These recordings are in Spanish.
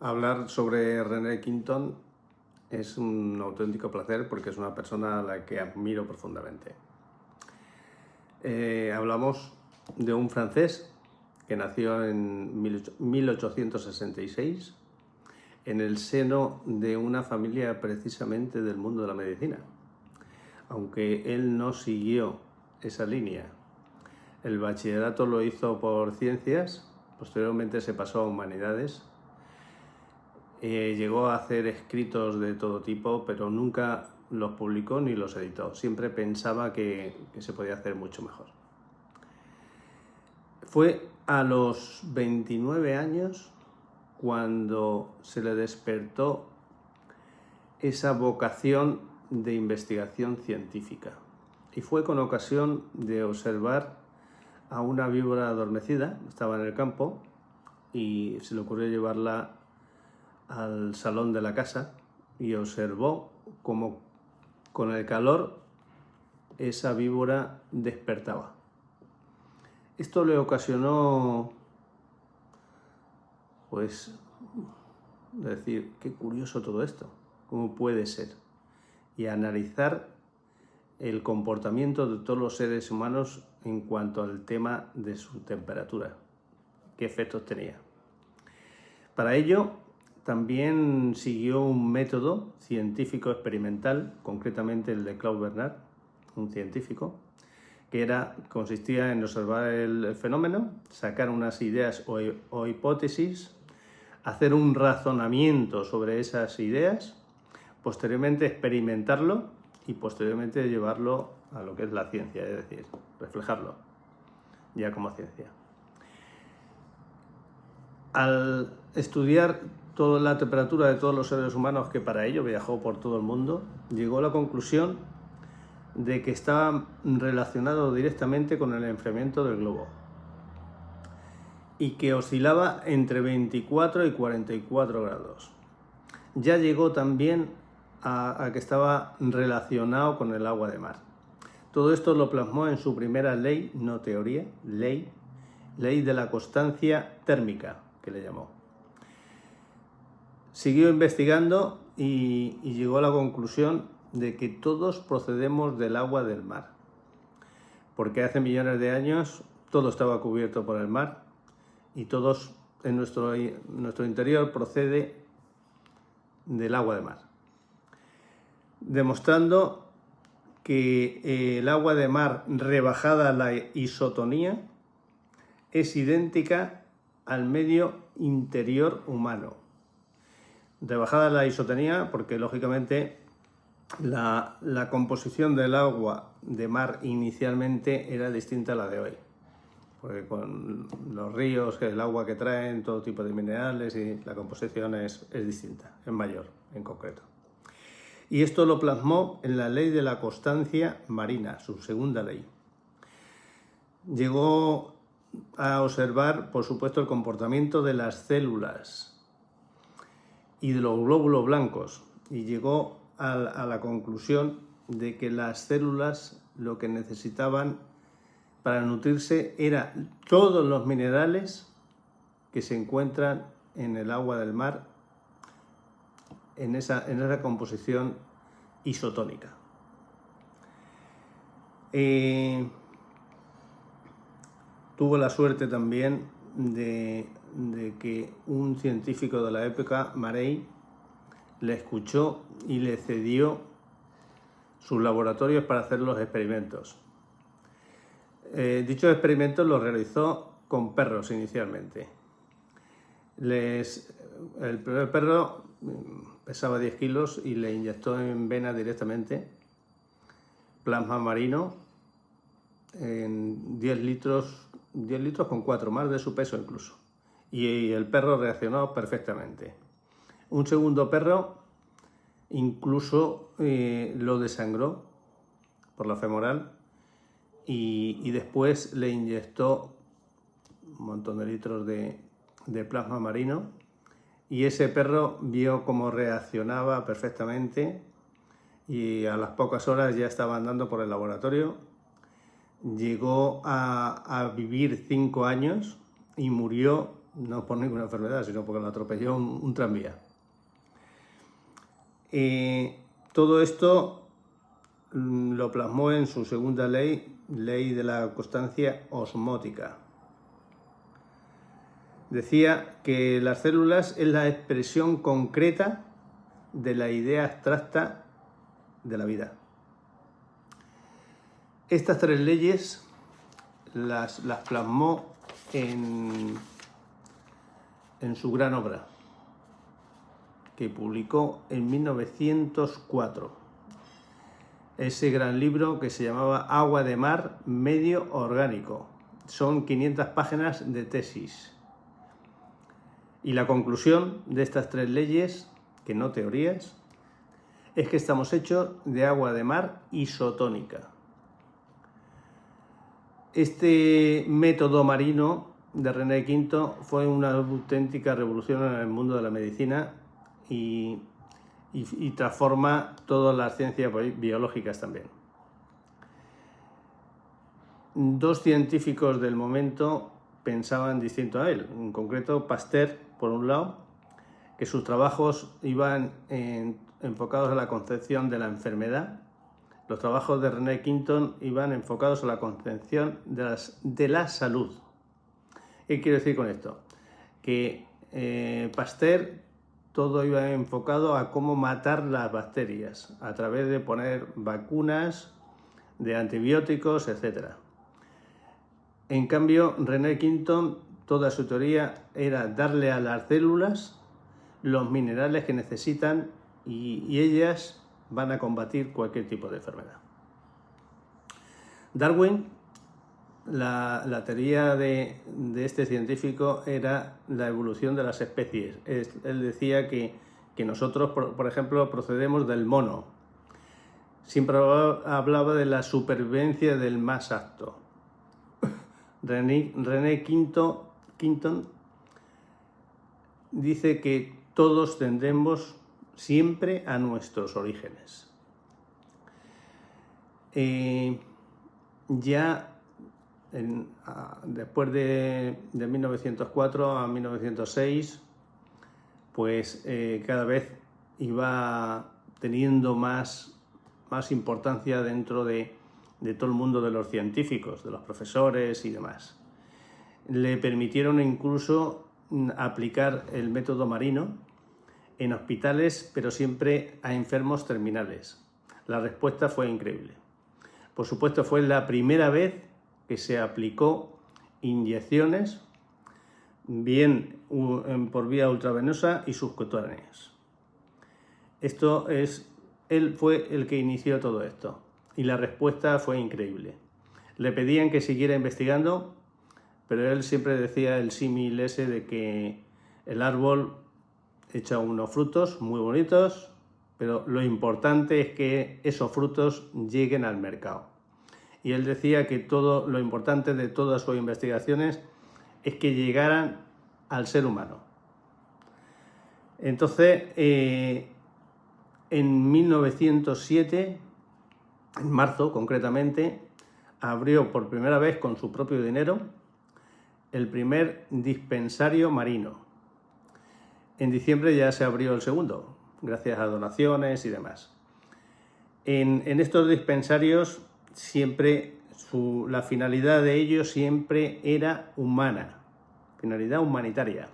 Hablar sobre René Quinton es un auténtico placer porque es una persona a la que admiro profundamente. Hablamos de un francés que nació en 1866 en el seno de una familia precisamente del mundo de la medicina, aunque él no siguió esa línea. El bachillerato lo hizo por ciencias, posteriormente se pasó a humanidades. Llegó a hacer escritos de todo tipo, pero nunca los publicó ni los editó. Siempre pensaba que se podía hacer mucho mejor. Fue a los 29 años cuando se le despertó esa vocación de investigación científica. Y fue con ocasión de observar a una víbora adormecida, estaba en el campo, y se le ocurrió llevarla al salón de la casa y observó cómo con el calor esa víbora despertaba. Esto le ocasionó, pues, decir, qué curioso todo esto, cómo puede ser, y analizar el comportamiento de todos los seres humanos en cuanto al tema de su temperatura, qué efectos tenía. Para ello, también siguió un método científico experimental, concretamente el de Claude Bernard, un científico, que consistía en observar el fenómeno, sacar unas ideas o hipótesis, hacer un razonamiento sobre esas ideas, posteriormente experimentarlo y posteriormente llevarlo a lo que es la ciencia, es decir, reflejarlo ya como ciencia. Al estudiar toda la temperatura de todos los seres humanos, que para ello viajó por todo el mundo, llegó a la conclusión de que estaba relacionado directamente con el enfriamiento del globo y que oscilaba entre 24 y 44 grados. Ya llegó también a que estaba relacionado con el agua de mar. Todo esto lo plasmó en su primera ley, no teoría, ley de la constancia térmica, que le llamó. Siguió investigando y llegó a la conclusión de que todos procedemos del agua del mar, porque hace millones de años todo estaba cubierto por el mar y todos en nuestro interior procede del agua de mar, demostrando que el agua de mar rebajada a la isotonía es idéntica al medio interior humano. Rebajada la isotonía porque lógicamente la composición del agua de mar inicialmente era distinta a la de hoy, porque con los ríos, el agua que traen, todo tipo de minerales, y la composición es distinta, es mayor en concreto. Y esto lo plasmó en la ley de la constancia marina, su segunda ley. Llegó a observar, por supuesto, el comportamiento de las células y de los glóbulos blancos, y llegó a la conclusión de que las células lo que necesitaban para nutrirse era todos los minerales que se encuentran en el agua del mar en esa composición isotónica. Tuvo la suerte también de que un científico de la época, Marey, le escuchó y le cedió sus laboratorios para hacer los experimentos. Dichos experimentos los realizó con perros inicialmente. El primer perro pesaba 10 kilos y le inyectó en vena directamente plasma marino en 10 litros con 4, más de su peso incluso. Y el perro reaccionó perfectamente. Un segundo perro incluso lo desangró por la femoral y después le inyectó un montón de litros de plasma marino, y ese perro vio cómo reaccionaba perfectamente y a las pocas horas ya estaba andando por el laboratorio. Llegó a vivir 5 años y murió no por ninguna enfermedad, sino porque lo atropelló un tranvía. Todo esto lo plasmó en su segunda ley, ley de la constancia osmótica. Decía que las células es la expresión concreta de la idea abstracta de la vida. Estas tres leyes las plasmó en su gran obra, que publicó en 1904. Ese gran libro que se llamaba Agua de mar, medio orgánico. Son 500 páginas de tesis. Y la conclusión de estas tres leyes, que no teorías, es que estamos hechos de agua de mar isotónica. Este método marino de René Quinto fue una auténtica revolución en el mundo de la medicina y transforma todas las ciencias biológicas también. Dos científicos del momento pensaban distinto a él, en concreto Pasteur, por un lado, que sus trabajos iban enfocados a la concepción de la enfermedad. Los trabajos de René Quinto iban enfocados a la concepción de la salud. ¿Qué quiero decir con esto? Que Pasteur todo iba enfocado a cómo matar las bacterias a través de poner vacunas, de antibióticos, etc. En cambio, René Quinto, toda su teoría era darle a las células los minerales que necesitan y ellas van a combatir cualquier tipo de enfermedad. Darwin, la teoría de este científico era la evolución de las especies. Él decía que nosotros, por ejemplo, procedemos del mono. Siempre hablaba de la supervivencia del más apto. René Quinton dice que todos tendemos siempre a nuestros orígenes. Después de 1904 a 1906, pues cada vez iba teniendo más importancia dentro de todo el mundo de los científicos, de los profesores y demás. Le permitieron incluso aplicar el método marino en hospitales, pero siempre a enfermos terminales. La respuesta fue increíble. Por supuesto, fue la primera vez que se aplicó inyecciones, bien por vía ultravenosa y subcutáneas. Él fue el que inició todo esto y la respuesta fue increíble. Le pedían que siguiera investigando, pero él siempre decía el símil ese de que el árbol echa unos frutos muy bonitos, pero lo importante es que esos frutos lleguen al mercado. Y él decía que lo importante de todas sus investigaciones es que llegaran al ser humano. Entonces, en 1907, en marzo concretamente, abrió por primera vez con su propio dinero el primer dispensario marino. En diciembre ya se abrió el segundo, gracias a donaciones y demás. En estos dispensarios siempre la finalidad de ellos siempre era humana, finalidad humanitaria.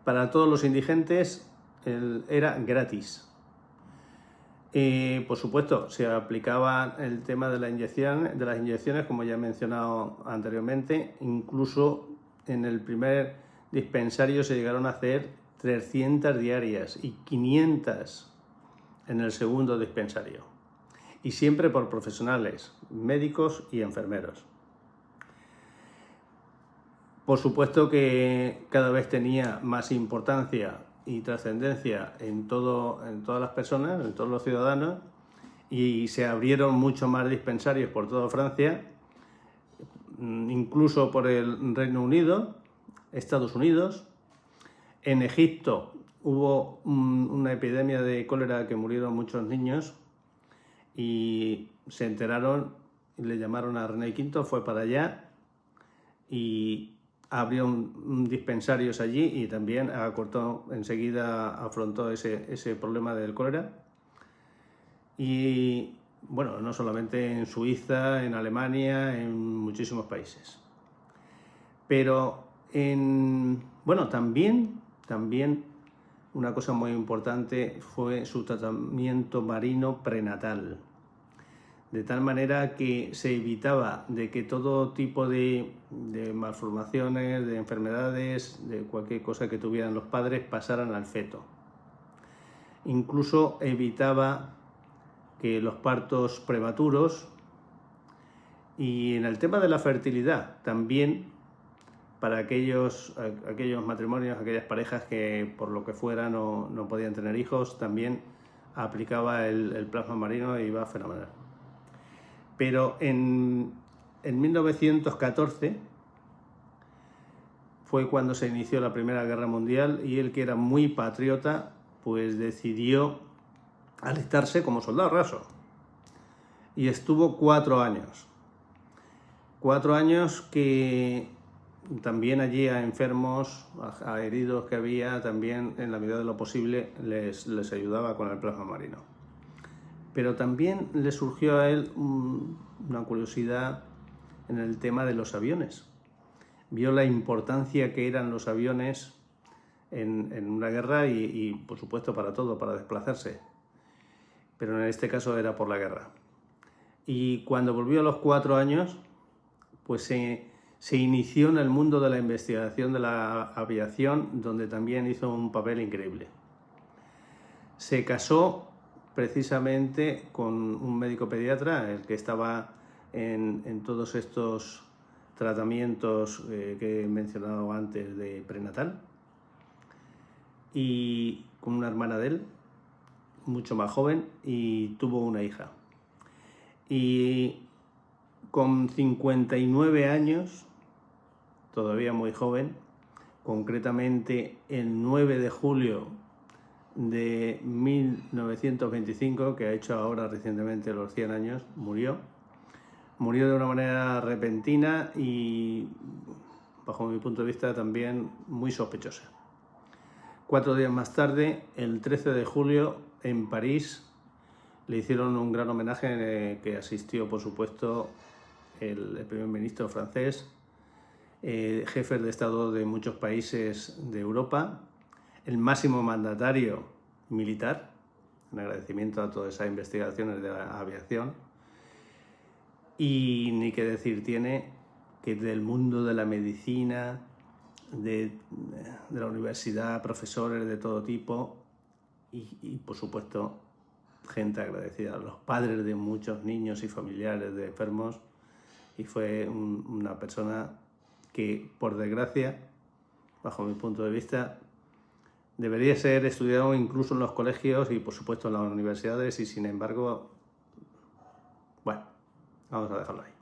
Para todos los indigentes era gratis. Por supuesto, se aplicaba el tema de las inyecciones, como ya he mencionado anteriormente. Incluso en el primer dispensario se llegaron a hacer 300 diarias y 500 en el segundo dispensario. Y siempre por profesionales, médicos y enfermeros. Por supuesto que cada vez tenía más importancia y trascendencia en todas las personas, en todos los ciudadanos, y se abrieron mucho más dispensarios por toda Francia, incluso por el Reino Unido, Estados Unidos. En Egipto hubo una epidemia de cólera que murieron muchos niños y se enteraron y le llamaron a René Quinto, fue para allá y abrió un dispensarios allí y también enseguida afrontó ese problema del cólera. Y bueno, no solamente en Suiza, en Alemania, en muchísimos países. Pero bueno, también una cosa muy importante fue su tratamiento marino prenatal. De tal manera que se evitaba de que todo tipo de malformaciones, de enfermedades, de cualquier cosa que tuvieran los padres pasaran al feto. Incluso evitaba que los partos prematuros, y en el tema de la fertilidad también, para aquellos matrimonios, aquellas parejas que por lo que fuera no podían tener hijos, también aplicaba el plasma marino y iba fenomenal. Pero en 1914 fue cuando se inició la Primera Guerra Mundial y él, que era muy patriota, pues decidió alistarse como soldado raso. Y estuvo 4 años. 4 años que también allí a enfermos, a heridos que había, también en la medida de lo posible les ayudaba con el plasma marino. Pero también le surgió a él una curiosidad en el tema de los aviones. Vio la importancia que eran los aviones en una guerra y por supuesto para todo, para desplazarse. Pero en este caso era por la guerra. Y cuando volvió a los 4 años, pues se inició en el mundo de la investigación de la aviación, donde también hizo un papel increíble. Se casó precisamente con un médico pediatra, el que estaba en todos estos tratamientos que he mencionado antes de prenatal, y con una hermana de él, mucho más joven, y tuvo una hija. Y con 59 años, todavía muy joven, concretamente el 9 de julio de 1925, que ha hecho ahora recientemente los 100 años, murió de una manera repentina y, bajo mi punto de vista, también muy sospechosa. 4 días más tarde, el 13 de julio, en París, le hicieron un gran homenaje en el que asistió, por supuesto, el primer ministro francés, jefes de Estado de muchos países de Europa, el máximo mandatario militar, en agradecimiento a todas esas investigaciones de la aviación, y ni qué decir tiene que del mundo de la medicina, de la universidad, profesores de todo tipo y por supuesto gente agradecida, los padres de muchos niños y familiares de enfermos, y fue una persona que, por desgracia, bajo mi punto de vista, debería ser estudiado incluso en los colegios y por supuesto en las universidades, y sin embargo, bueno, vamos a dejarlo ahí.